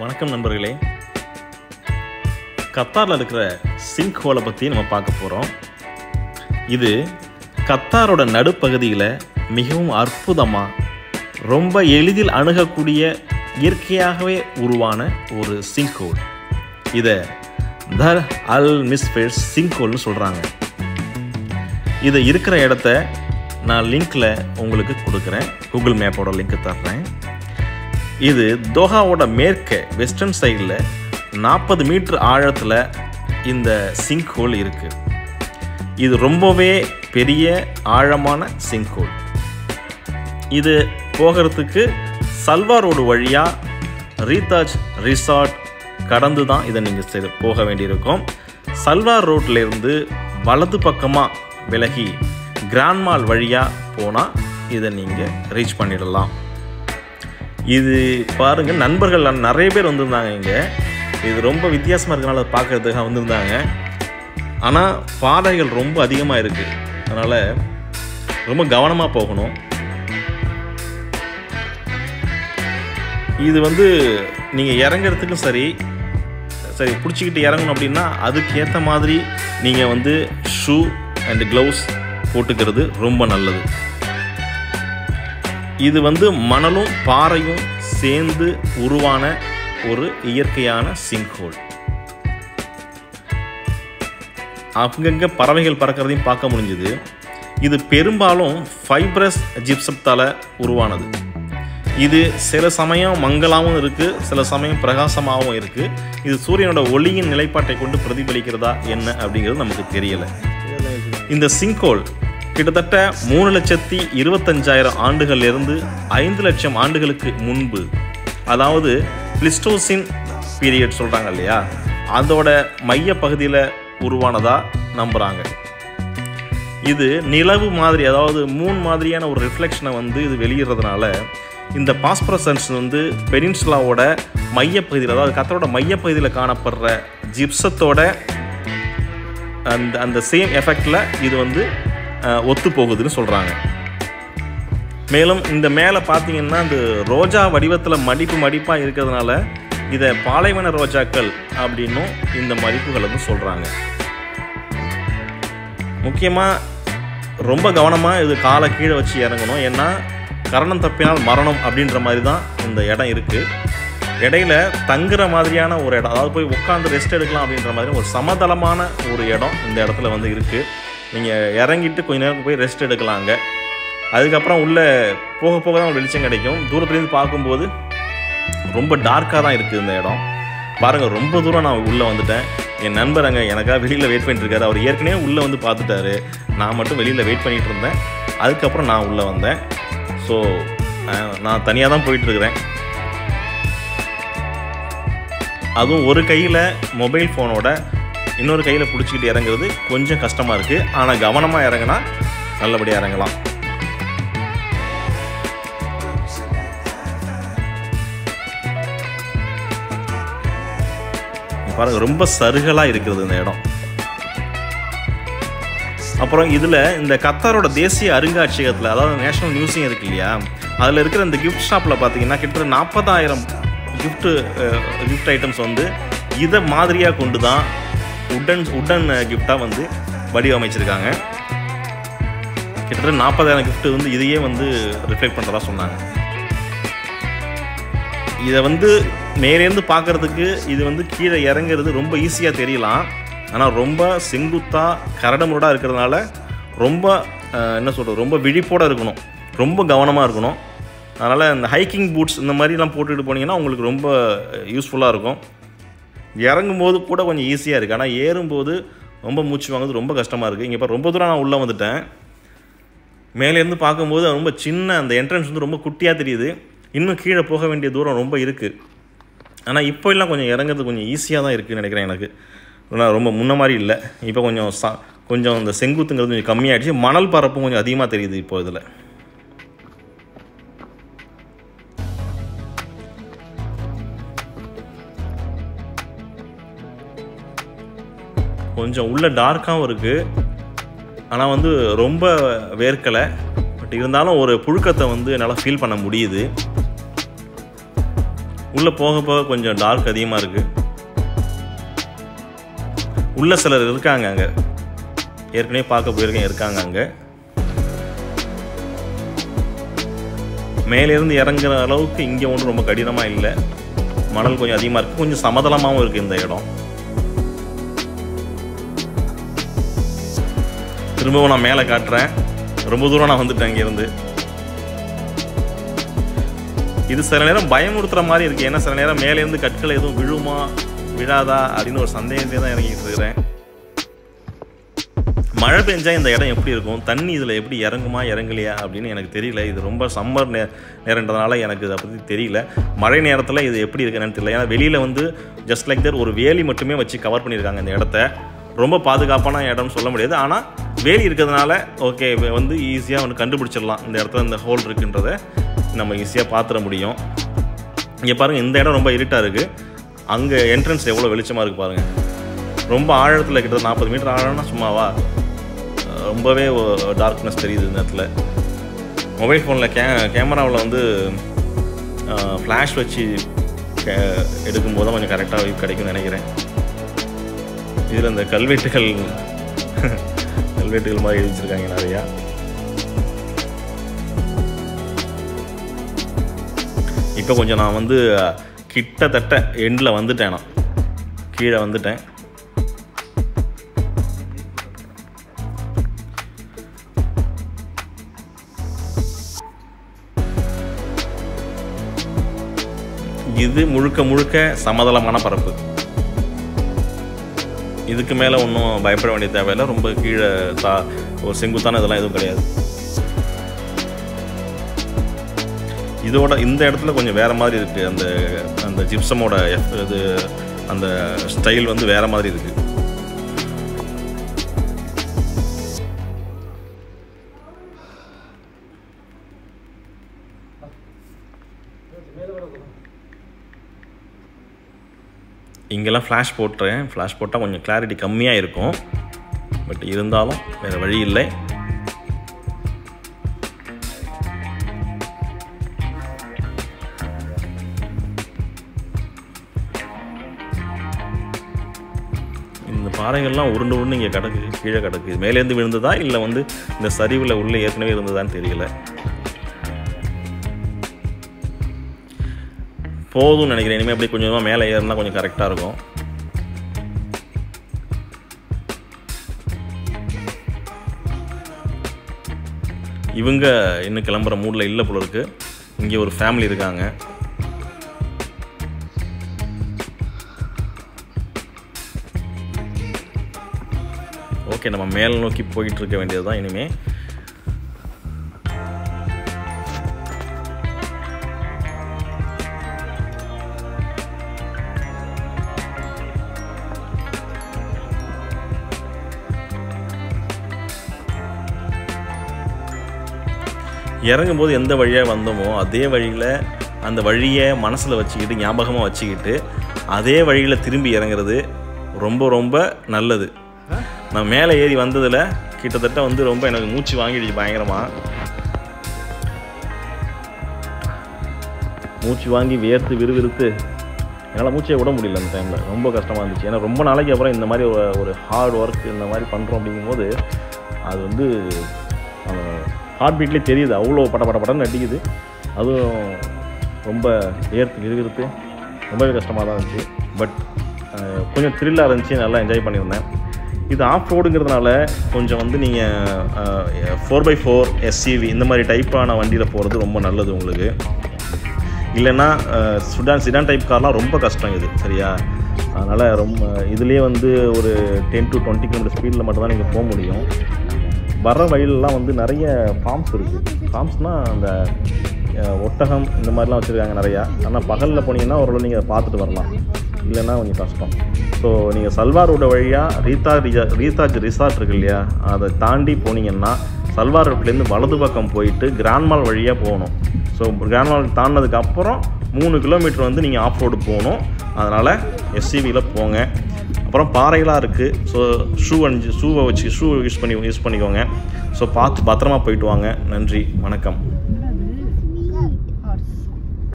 வணக்கம் நண்பர்களே. கத்தாரில் இருக்கிற சிங்க்ஹோலை பற்றி நம்ம பார்க்க போகிறோம். இது கத்தாரோட நடுப்பகுதியில் மிகவும் அற்புதமாக ரொம்ப எளிதில் அணுகக்கூடிய இயற்கையாகவே உருவான ஒரு சிங்க்ஹோல். இதை தர் அல் மிஸ்ஃபிர் சிங்க்ஹோல்னு சொல்கிறாங்க. இது இருக்கிற இடத்த நான் லிங்க்கில் உங்களுக்கு கொடுக்குறேன். கூகுள் மேப்போட லிங்க் தர்றேன். இது தோஹாவோட மேற்கே வெஸ்டர்ன் சைடில் 40 மீட்டர் ஆழத்தில் இந்த சிங்க்ஹோல் இருக்குது. இது ரொம்பவே பெரிய ஆழமான சிங்க்ஹோல். இது போகிறதுக்கு சல்வா ரோடு வழியாக ரீதாஜ் ரிசார்ட் கடந்து தான் இதை நீங்கள் போக வேண்டியிருக்கும். சல்வா ரோட்லேருந்து வலது பக்கமாக விலகி கிராண்ட் மால் வழியாக போனால் இதை நீங்கள் ரீச் பண்ணிடலாம். இது பாருங்கள், நண்பர்கள் நிறைய பேர் வந்திருந்தாங்க இங்கே. இது ரொம்ப வித்தியாசமாக இருக்கிறனால பார்க்குறதுக்காக வந்திருந்தாங்க. ஆனால் பாதைகள் ரொம்ப அதிகமாக இருக்குது, அதனால் ரொம்ப கவனமாக போகணும். இது நீங்கள் இறங்குறதுக்கும் சரி பிடிச்சிக்கிட்டு இறங்கணும் அப்படின்னா அதுக்கேற்ற மாதிரி நீங்கள் ஷூ அண்ட் க்ளவுஸ் போட்டுக்கிறது ரொம்ப நல்லது. இது மணலும் பாறையும் சேர்ந்து உருவான ஒரு இயற்கையான சிங்க்ஹோல். அங்கங்கே பறவைகள் பறக்கிறதையும் பார்க்க முடிஞ்சுது. இது பெரும்பாலும் ஃபைப்ரஸ் ஜிப்சத்தால் உருவானது. இது சில சமயம் மங்கலாகவும் இருக்குது, சில சமயம் பிரகாசமாகவும் இருக்குது. இது சூரியனோட ஒளியின் நிலைப்பாட்டை கொண்டு பிரதிபலிக்கிறதா என்ன அப்படிங்கிறது நமக்கு தெரியலை. இந்த சிங்க்ஹோல் கிட்டத்தட்ட 3,25,000 ஆண்டுகளிலிருந்து 5 லட்சம் ஆண்டுகளுக்கு முன்பு, அதாவது பிளிஸ்டோசின் பீரியட் சொல்கிறாங்க இல்லையா, அதோட மைய பகுதியில் உருவானதாக நம்புகிறாங்க. இது நிலவு மாதிரி, அதாவது மூன் மாதிரியான ஒரு ரிஃப்ளெக்ஷனை இது வெளியிடுறதுனால இந்த பாஸ்பரசன்ஸ் பெனின்சுலாவோட மையப்பகுதியில், அதாவது கத்தரோட மையப்பகுதியில் காணப்படுற ஜிப்சத்தோட அந்த சேம் எஃபெக்டில் இது ஒத்து போகுதுன்னு சொல்கிறாங்க. மேலும் இந்த மேலே பார்த்தீங்கன்னா இந்த ரோஜா வடிவத்தில் மடிப்பாக இருக்கிறதுனால இதை பாலைவன ரோஜாக்கள் அப்படின்னும் இந்த மடிப்புகளை சொல்கிறாங்க. முக்கியமாக ரொம்ப கவனமாக இது காலை கீழே வச்சு இறங்கணும். ஏன்னா கரணம் தப்பினால் மரணம் அப்படின்ற மாதிரி தான் இந்த இடம் இருக்குது. இடையில தங்குற மாதிரியான ஒரு இடம், அதாவது போய் உட்காந்து ரெஸ்ட் எடுக்கலாம் அப்படின்ற மாதிரி ஒரு சமதளமான ஒரு இடம் இந்த இடத்துல இருக்குது. நீங்கள் இறங்கிட்டு கொஞ்ச நேரம் போய் ரெஸ்ட் எடுக்கலாங்க. அதுக்கப்புறம் உள்ளே போக போக தான் வெளிச்சம் கிடைக்கும். தூரத்துலேருந்து பார்க்கும்போது ரொம்ப டார்க்காக தான் இருக்குது இந்த இடம். பாருங்கள், ரொம்ப தூரம் நான் உள்ளே வந்துட்டேன். என் நண்பர் அங்கே எனக்காக வெளியில் வெயிட் பண்ணிட்டுருக்காரு. அவர் ஏற்கனவே உள்ளே பார்த்துட்டாரு. நான் மட்டும் வெளியில் வெயிட் பண்ணிகிட்டு இருந்தேன். அதுக்கப்புறம் நான் உள்ளே வந்தேன். ஸோ நான் தனியாக தான் போயிட்டுருக்கிறேன். அதுவும் ஒரு கையில் மொபைல் ஃபோனோட இன்னொரு கையில் பிடிச்சிக்கிட்டு இறங்குறது கொஞ்சம் கஷ்டமாக இருக்குது. ஆனால் கவனமாக இறங்கினா நல்லபடியாக இறங்கலாம். பாருங்கள், ரொம்ப சருகலாக இருக்கிறது இந்த இடம். அப்புறம் இதில் இந்த கத்தாரோட தேசிய அருங்காட்சியகத்தில், அதாவது நேஷனல் மியூசியம் இருக்கு இல்லையா, அதில் இருக்கிற இந்த கிஃப்ட் ஷாப்பில் பார்த்தீங்கன்னா கிட்டத்தட்ட 40,000 கிஃப்ட் ஐட்டம்ஸ் இதை மாதிரியாக கொண்டு தான் உட்டன் கிஃப்டாக வடிவமைச்சிருக்காங்க. கிட்டத்தட்ட 40,000 கிஃப்ட் இதையே ரிஃப்ளெக்ட் பண்ணுறதா சொன்னாங்க. இதை மேலேருந்து பார்க்குறதுக்கு இது கீழே இறங்குறது ரொம்ப ஈஸியாக தெரியலாம். ஆனால் ரொம்ப செங்குத்தாக கரடுமுரடாக இருக்கிறதுனால ரொம்ப ரொம்ப விழிப்போடு இருக்கணும், ரொம்ப கவனமாக இருக்கணும். அதனால் இந்த ஹைக்கிங் பூட்ஸ் இந்த மாதிரிலாம் போட்டுக்கிட்டு போனீங்கன்னா உங்களுக்கு ரொம்ப யூஸ்ஃபுல்லாக இருக்கும். இறங்கும்போது கூட கொஞ்சம் ஈஸியாக இருக்குது, ஆனால் ஏறும்போது ரொம்ப மூச்சு வாங்குறது ரொம்ப கஷ்டமாக இருக்குது. இங்கே இப்போ ரொம்ப தூரம் நான் உள்ளே வந்துட்டேன். மேலேருந்து பார்க்கும்போது ரொம்ப சின்ன அந்த என்ட்ரன்ஸ் ரொம்ப குட்டியாக தெரியுது. இன்னும் கீழே போக வேண்டிய தூரம் ரொம்ப இருக்குது. ஆனால் இப்போ எல்லாம் கொஞ்சம் இறங்குறது கொஞ்சம் ஈஸியாக தான் இருக்குதுன்னு நினைக்கிறேன். எனக்கு ரொம்ப முன்ன மாதிரி இல்லை. இப்போ கொஞ்சம் இந்த செங்குத்துங்கிறது கொஞ்சம் கம்மியாகிடுச்சு. மணல் பரப்பும் கொஞ்சம் அதிகமாக தெரியுது இப்போ. இதில் கொஞ்சம் உள்ள டார்க்காகவும் இருக்குது. ஆனால் ரொம்ப வேர்க்கலை. பட் இருந்தாலும் ஒரு புழுக்கத்தை என்னால் ஃபீல் பண்ண முடியுது. உள்ளே போக போக கொஞ்சம் டார்க் அதிகமாக இருக்குது. உள்ள சிலர் இருக்காங்க அங்கே, ஏற்கனவே பார்க்க போயிருக்கேன், இருக்காங்க அங்கே. மேலேருந்து இறங்குற அளவுக்கு இங்கே ஒன்றும் ரொம்ப கடினமாக இல்லை. மணல் கொஞ்சம் அதிகமாக இருக்குது, கொஞ்சம் சமதளமாகவும் இருக்குது இந்த இடம். திரும்பவும் நான் மேலே காட்டுறேன். ரொம்ப தூரம் நான் வந்துட்டேன் இங்கேருந்து. இது சில நேரம் பயமுறுத்துகிற மாதிரி இருக்குது. ஏன்னா சில நேரம் மேலேருந்து கற்கள் எதுவும் விழுமா விழாதா அப்படின்னு ஒரு சந்தேகத்தையே தான் இறங்கிட்டு இருக்கிறேன். மழை பெஞ்சா இந்த இடம் எப்படி இருக்கும், தண்ணி இதில் எப்படி இறங்குமா இறங்கலையா அப்படின்னு எனக்கு தெரியல. இது ரொம்ப சம்மர் நேரன்றதுனால எனக்கு இதை பற்றி தெரியல. மழை நேரத்தில் இது எப்படி இருக்குன்னு தெரியல. ஏன்னா வெளியில் வந்து ஜஸ்ட் லைக் தட் ஒரு வேலி மட்டுமே வச்சு கவர் பண்ணியிருக்காங்க இந்த இடத்த. ரொம்ப பாதுகாப்பான இடம்னு சொல்ல முடியாது. ஆனால் வேலி இருக்கிறதுனால ஓகே வந்து ஈஸியாக வந்து கண்டுபிடிச்சிடலாம் இந்த இடத்துல இந்த ஹோல் இருக்குன்றதை நம்ம ஈஸியாக பார்த்துட முடியும். இங்கே பாருங்கள், இந்த இடம் ரொம்ப இருட்டாக இருக்குது. அங்கே என்ட்ரன்ஸ் எவ்வளோ வெளிச்சமாக இருக்குது பாருங்கள். ரொம்ப ஆழத்தில் கிட்ட 40 மீட்டர் ஆழம்னா சும்மாவா, ரொம்பவே டார்க்னஸ் தெரியுது இந்த இடத்துல. மொபைல் ஃபோனில் கேமராவில் வந்து ஃப்ளாஷ் வச்சு எடுக்கும்போது தான் கொஞ்சம் கரெக்டாக கிடைக்கும்னு நினைக்கிறேன். இதில் இந்த கல்வெட்டுகள் மாதிரி எழுதிச்சிருக்காங்க நிறையா. இப்போ கொஞ்சம் நான் வந்து கிட்டத்தட்ட எண்டில் வந்துட்டேன், நான் கீழே வந்துட்டேன். இது முழுக்க முழுக்க சமதளமான பரப்பு. இதுக்கு மேலே ஒன்றும் பயப்பட வேண்டிய தேவையில்லை. ரொம்ப கீழே ஒரு செங்குத்தான இதெல்லாம் எதுவும் கிடையாது. இதோட இந்த இடத்துல கொஞ்சம் வேறு மாதிரி இருக்குது. அந்த ஜிப்சமோட இது அந்த ஸ்டைல் வந்து வேறு மாதிரி இருக்குது. இங்கெல்லாம் ஃப்ளாஷ் போட்டுறேன். ஃப்ளாஷ் போட்டால் கொஞ்சம் கிளாரிட்டி கம்மியாக இருக்கும். பட் இருந்தாலும் வேறு வழி இல்லை. இந்த பாறைகள்லாம் உருண்டு இங்கே கிடக்கு, கீழே கிடக்கு. மேலேருந்து விழுந்ததா இல்லை வந்து இந்த சரிவில் உள்ளே ஏற்கனவே இருந்ததான்னு தெரியல. போதும்னு நினைக்கிறேன். இனிமேல் அப்படியே கொஞ்சமாக மேலே ஏறினா கொஞ்சம் கரெக்டாக இருக்கும். இவங்க இன்னும் கிளம்புற மூடில் இல்லை போல இருக்கு. இங்கே ஒரு ஃபேமிலி இருக்காங்க. ஓகே, நம்ம மேல் நோக்கி போயிட்டு இருக்க வேண்டியது தான் இனிமேல். இறங்கும்போது எந்த வழியாக வந்தோமோ அதே வழியில் அந்த வழியை மனசில் வச்சுக்கிட்டு ஞாபகமாக வச்சுக்கிட்டு அதே வழியில் திரும்பி இறங்குறது ரொம்ப ரொம்ப நல்லது. நான் மேலே ஏறி வந்ததில் கிட்டத்தட்ட வந்து ரொம்ப எனக்கு மூச்சு வாங்கிடுச்சு. பயங்கரமாக மூச்சு வாங்கி வேர்த்து விறுவிறுத்து என்னால் மூச்சை விட முடியல. அந்த டைமில் ரொம்ப கஷ்டமாக இருந்துச்சு. ஏன்னா ரொம்ப நாளைக்கு அப்புறம் இந்த மாதிரி ஒரு ஹார்ட் ஒர்க் இந்த மாதிரி பண்ணுறோம் அப்படிங்கும்போது அது வந்து ஹார்ட் பீட்லேயே தெரியுது. அவ்வளோ படன்னு அடிக்குது. அதுவும் ரொம்ப வேர்த்து விறுவிறுத்து ரொம்பவே கஷ்டமாக தான் இருந்துச்சு. பட் கொஞ்சம் த்ரில்லாக இருந்துச்சு. நல்லா என்ஜாய் பண்ணியிருந்தேன். இது ஆஃப் ரோடுங்கிறதுனால கொஞ்சம் வந்து நீங்கள் 4x4 எஸ்யூவி இந்த மாதிரி டைப்பான வண்டியில் போகிறது ரொம்ப நல்லது உங்களுக்கு. இல்லைன்னா சிடான் டைப் கார்லாம் ரொம்ப கஷ்டம் இது, சரியா? அதனால் ரொம்ப இதுலேயே வந்து ஒரு 10 to 20 km ஸ்பீடில் மட்டும்தான் நீங்கள் போக முடியும். வர வழியிலலாம் வந்து நிறைய ஃபார்ம்ஸ் இருக்குது. ஃபார்ம்ஸ்னால் அந்த ஒட்டகம் இந்த மாதிரிலாம் வச்சுருக்காங்க நிறையா. ஆனால் பகலில் போனீங்கன்னா ஓரளவு நீங்கள் அதை பார்த்துட்டு வரலாம். இல்லைன்னா கொஞ்சம் கஷ்டம். ஸோ நீங்கள் சல்வார் ரோடு வழியாக ரீதாஜ் ரிசார்ட் இருக்கு இல்லையா, அதை தாண்டி போனீங்கன்னா சல்வார் ரோட்லேருந்து வலது பக்கம் போயிட்டு கிராண்ட் மால் வழியாக போகணும். ஸோ கிராண்ட் மால் தாண்டினதுக்கப்புறம் 3 கிலோமீட்டர் வந்து நீங்கள் ஆஃப் ரோடு போகணும். அதனால் எஸ்யூவியில் போங்க. அப்புறம் பாறைகளாக இருக்குது. ஸோ ஷூவை வச்சு யூஸ் பண்ணிக்கோங்க. ஸோ பார்த்து பத்திரமா போயிட்டு வாங்க. நன்றி, வணக்கம்.